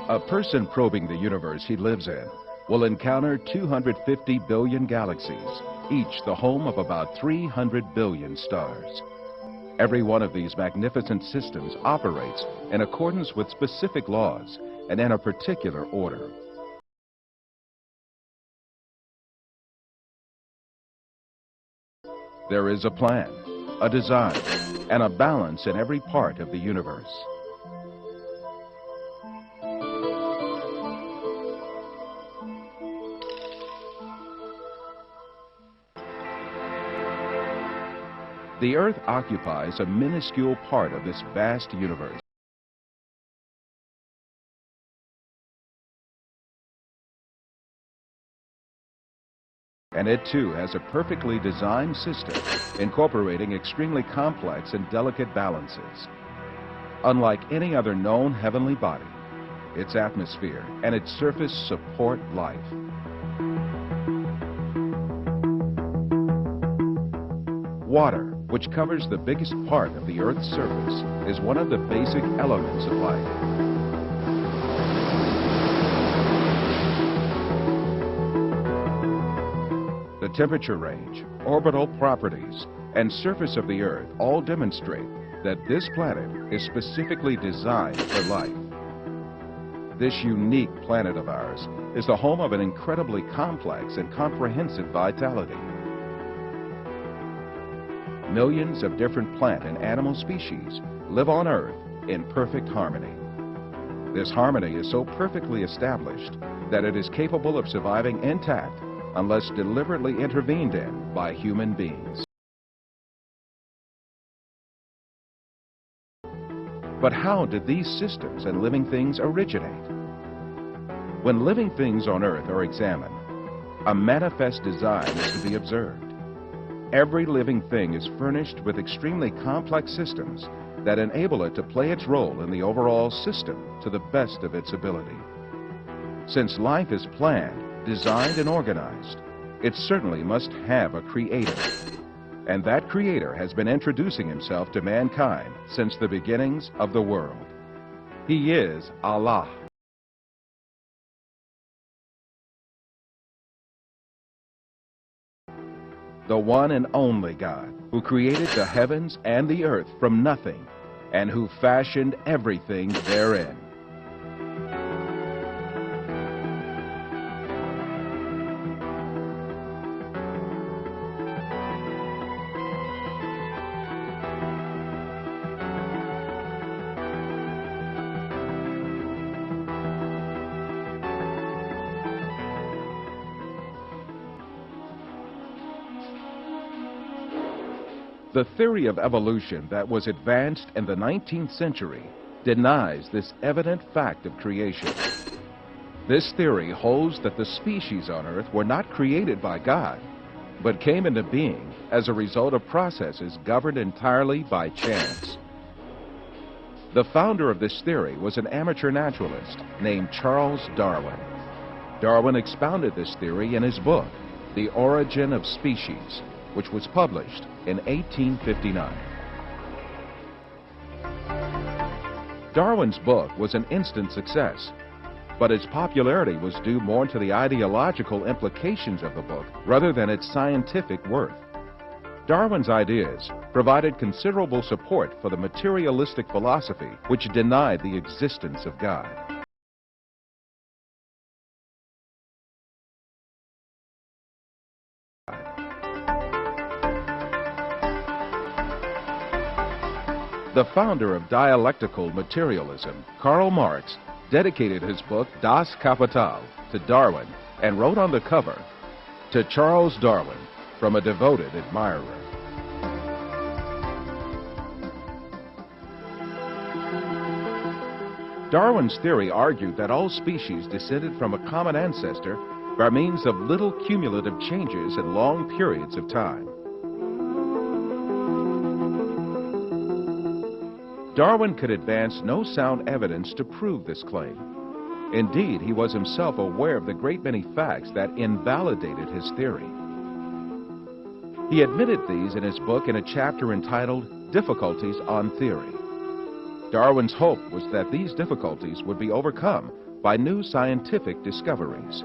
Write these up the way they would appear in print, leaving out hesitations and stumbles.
A person probing the universe he lives in will encounter 250 billion galaxies, each the home of about 300 billion stars. Every one of these magnificent systems operates in accordance with specific laws and in a particular order. There is a plan, a design, and a balance in every part of the universe. The Earth occupies a minuscule part of this vast universe. And it too has a perfectly designed system incorporating extremely complex and delicate balances. Unlike any other known heavenly body, its atmosphere and its surface support life. Water, which covers the biggest part of the Earth's surface, is one of the basic elements of life. The temperature range, orbital properties, and surface of the Earth all demonstrate that this planet is specifically designed for life. This unique planet of ours is the home of an incredibly complex and comprehensive vitality. Millions of different plant and animal species live on Earth in perfect harmony. This harmony is so perfectly established that it is capable of surviving intact unless deliberately intervened in by human beings. But how did these systems and living things originate? When living things on Earth are examined, a manifest design is to be observed. Every living thing is furnished with extremely complex systems that enable it to play its role in the overall system to the best of its ability. Since life is planned, designed, and organized, it certainly must have a creator. And that creator has been introducing himself to mankind since the beginnings of the world. He is Allah. The one and only God, who created the heavens and the earth from nothing, and who fashioned everything therein. The theory of evolution that was advanced in the 19th century denies this evident fact of creation. This theory holds that the species on Earth were not created by God, but came into being as a result of processes governed entirely by chance. The founder of this theory was an amateur naturalist named Charles Darwin. Darwin expounded this theory in his book, The Origin of Species, which was published in 1859. Darwin's book was an instant success, but its popularity was due more to the ideological implications of the book rather than its scientific worth. Darwin's ideas provided considerable support for the materialistic philosophy which denied the existence of God. The founder of dialectical materialism, Karl Marx, dedicated his book Das Kapital to Darwin and wrote on the cover, "To Charles Darwin, from a devoted admirer." Darwin's theory argued that all species descended from a common ancestor by means of little cumulative changes in long periods of time. Darwin could advance no sound evidence to prove this claim. Indeed, he was himself aware of the great many facts that invalidated his theory. He admitted these in his book in a chapter entitled Difficulties on Theory. Darwin's hope was that these difficulties would be overcome by new scientific discoveries.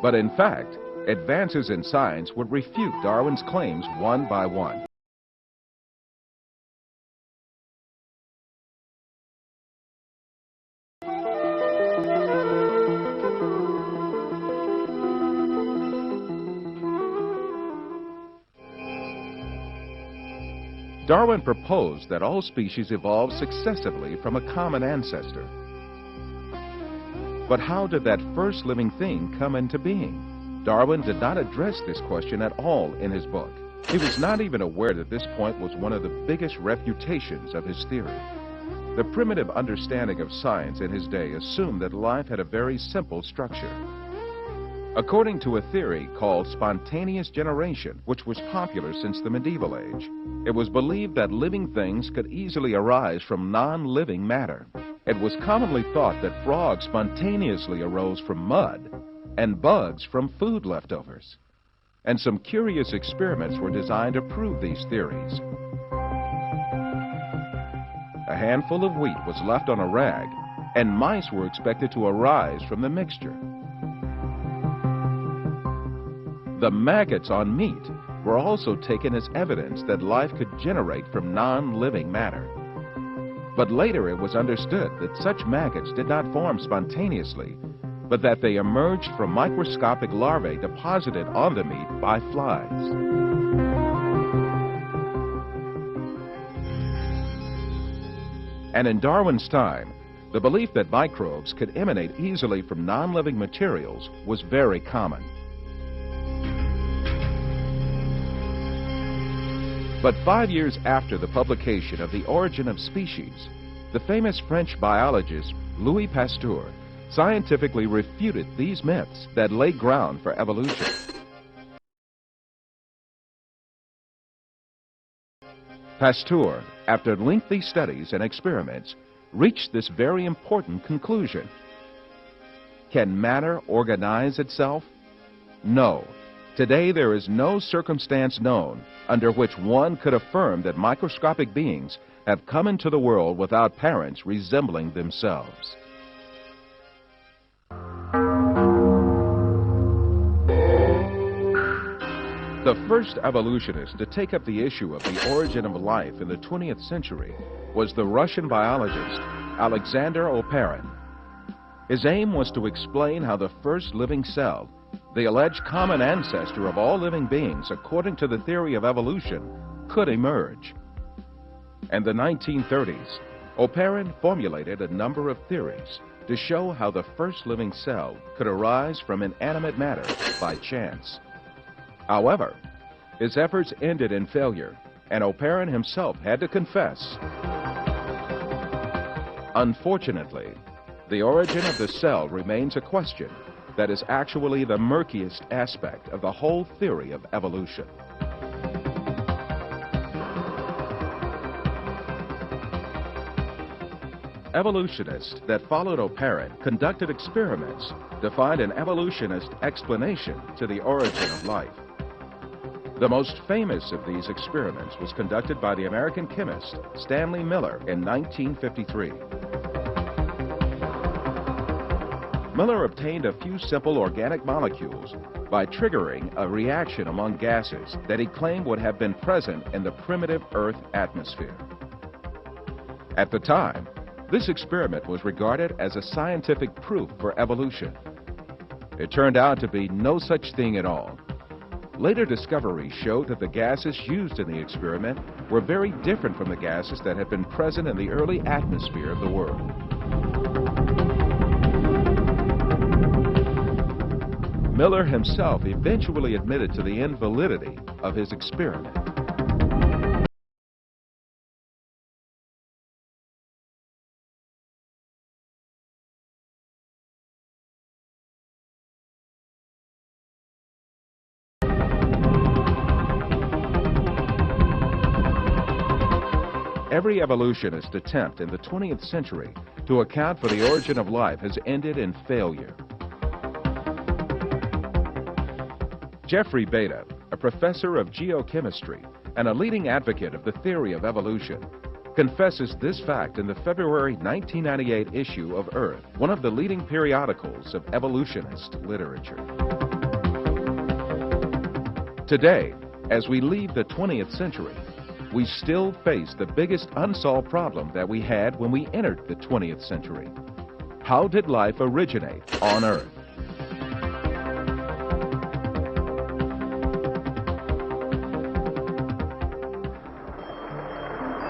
But in fact, advances in science would refute Darwin's claims one by one. Darwin proposed that all species evolved successively from a common ancestor. But how did that first living thing come into being? Darwin did not address this question at all in his book. He was not even aware that this point was one of the biggest refutations of his theory. The primitive understanding of science in his day assumed that life had a very simple structure. According to a theory called spontaneous generation, which was popular since the medieval age, it was believed that living things could easily arise from non-living matter. It was commonly thought that frogs spontaneously arose from mud and bugs from food leftovers. And some curious experiments were designed to prove these theories. A handful of wheat was left on a rag, and mice were expected to arise from the mixture. The maggots on meat were also taken as evidence that life could generate from non-living matter. But later it was understood that such maggots did not form spontaneously, but that they emerged from microscopic larvae deposited on the meat by flies. And in Darwin's time, the belief that microbes could emanate easily from non-living materials was very common. But 5 years after the publication of The Origin of Species, the famous French biologist Louis Pasteur scientifically refuted these myths that lay ground for evolution. Pasteur, after lengthy studies and experiments, reached this very important conclusion. Can matter organize itself? No. Today there is no circumstance known under which one could affirm that microscopic beings have come into the world without parents resembling themselves. The first evolutionist to take up the issue of the origin of life in the 20th century was the Russian biologist Alexander Oparin. His aim was to explain how the first living cell, the alleged common ancestor of all living beings according to the theory of evolution, could emerge. In the 1930s, Oparin formulated a number of theories to show how the first living cell could arise from inanimate matter by chance. However, his efforts ended in failure, and Oparin himself had to confess. Unfortunately, the origin of the cell remains a question that is actually the murkiest aspect of the whole theory of evolution. Evolutionists that followed Oparin conducted experiments to find an evolutionist explanation to the origin of life. The most famous of these experiments was conducted by the American chemist Stanley Miller in 1953. Miller obtained a few simple organic molecules by triggering a reaction among gases that he claimed would have been present in the primitive Earth atmosphere. At the time, this experiment was regarded as a scientific proof for evolution. It turned out to be no such thing at all. Later discoveries showed that the gases used in the experiment were very different from the gases that had been present in the early atmosphere of the world. Miller himself eventually admitted to the invalidity of his experiment. Every evolutionist attempt in the 20th century to account for the origin of life has ended in failure. Jeffrey Beta, a professor of geochemistry and a leading advocate of the theory of evolution, confesses this fact in the February 1998 issue of Earth, one of the leading periodicals of evolutionist literature. Today, as we leave the 20th century, we still face the biggest unsolved problem that we had when we entered the 20th century. How did life originate on Earth?